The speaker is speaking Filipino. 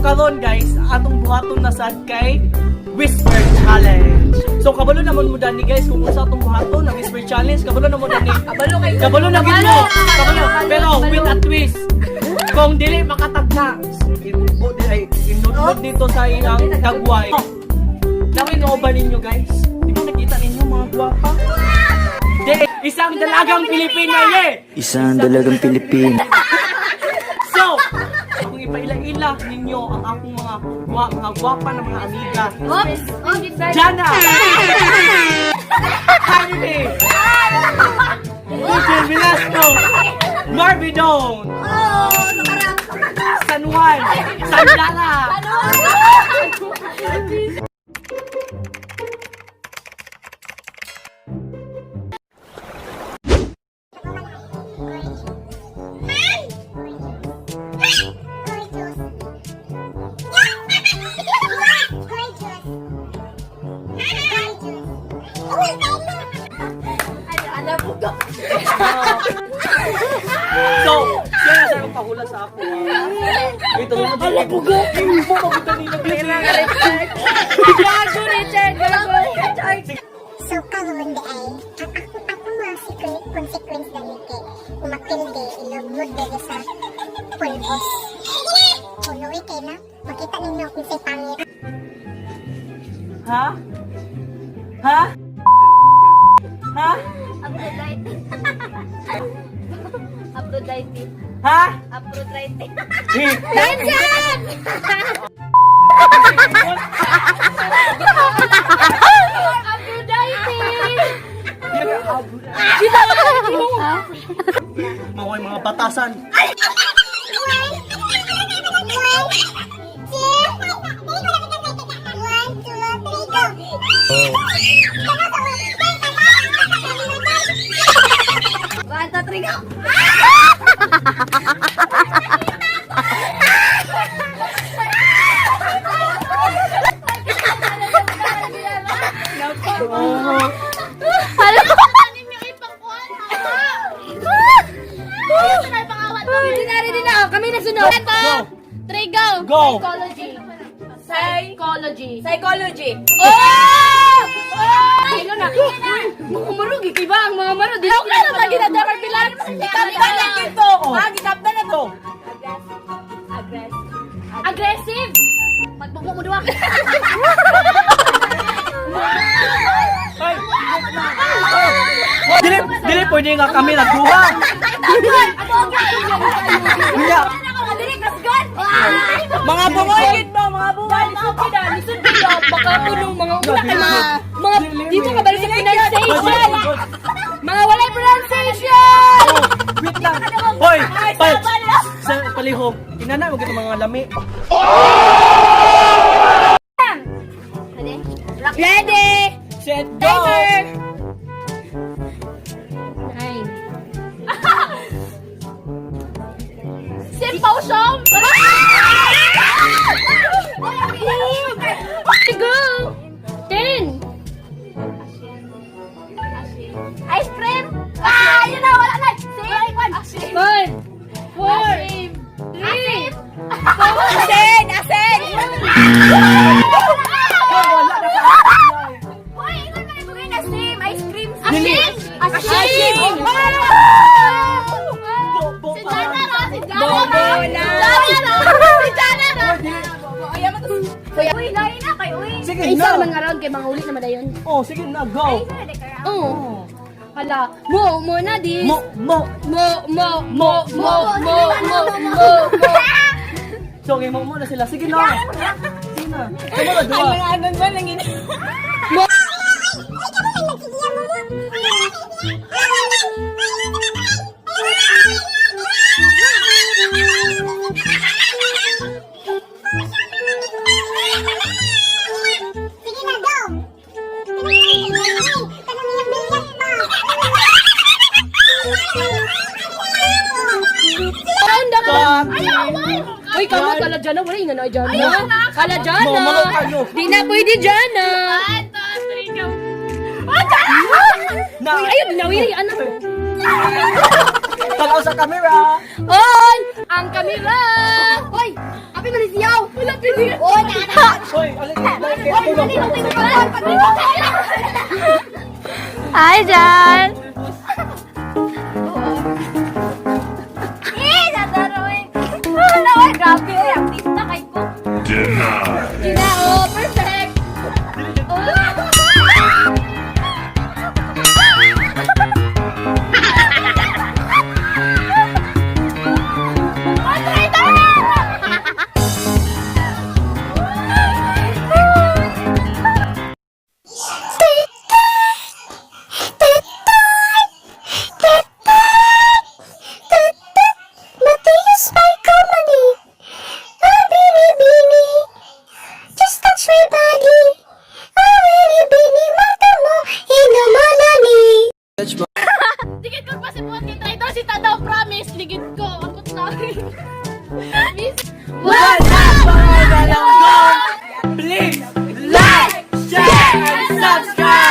karon guys, atong buhaton na sad kay Whisper Challenge. So kabalo naman mo dani guys kung unsa atong buhaton na Whisper Challenge, kabalo na mo dani. Kabalo na gid mo. Kabalo, pero with a twist. Kung dili makatagna, inunod dito sa ilang tagway. Nawin mo ba ninyo guys? Di ba nakita ninyo mga guwapa? Isang dalagang Pilipina Isang dalagang Pilipina. So, kung ipaila-ila ninyo ang akong mga gwapa na mga amiga. Jana! Jaime! Rachel Velasco! Marbidon! San Juan! Sandala! So, siya na sarang pahula sa ako. Ito mo na ala pugo. Hindi mo mabuta nila. Gago, Richard! Gago! So karon di ay ako mga secret consequence dali kay umakilde ilugod dali sa pulbos. Kuno kay na makita ninyo kung say pangit. Ha? Ha? Ha? Aphrodite. Ha? Aphrodite. Dansan! Mga mga batasan. Kami nasunod. Three, go. Go. Psychology. Oh! Ano na? Mga marugi, kiba ang mga marugi. Ako na lang lagi na dapat bilang. Kaptan na ito. Kaptan na ito. Aggressive. Magbukbuk mo doon. Dili pwede nga kami nagduha. Mga bungay mo, mga bungay. Baka punong mga ulat ay mga dito ka balik sa pronunciation. Mga walay pronunciation. Wait lang. Hoy, sa palihog. Inana mo gito mga lami. Ready? Set, go. Timer. 9. Simple song. Go. 10. Ice cream. Yun na, wala na. 6. 5. 4. 3. 2. Asin. Hoy, ingon man ibugay na same ice cream. Asin. Si Jana ra. Uy, lain na kay uy. Sige Ay, isa na. man nga round kay mga ulit na madayon. Oh, sige na, go. Oo. Hala, mo na di. Mo. So, game mo na sila. Sige na. Sige na. Sige na, duwa. Anong ba nang ini? Sige na, go! Round ako. Ayaw, Uy, kamo kala dyan na. Wala yung nanay dyan na. Kala dyan Mo, na. mga ano. Di na pwede dyan na. Na. Uy, ayun, nawiri. Ano? Tanaw sa camera. On! Ang kamera! Uy! Api manisiyaw. Wala pili. Oh, na. Hoy, alin like Hoy, mali, tulog. mali, mali. Hi, Jan. Nadaroin. Wala, oy, grabe, oy, artista kay ko. Gina, oh, perfect. Matias by comedy. Oh, bini. Just touch my body. Oh, bini. Mata mo, inumalani. Ligid ko pa si buhat kay Traidor, si Tadaw, promise. Ligid ko, abot na. Miss. What's up, mga galanggang? Please like, share, and subscribe!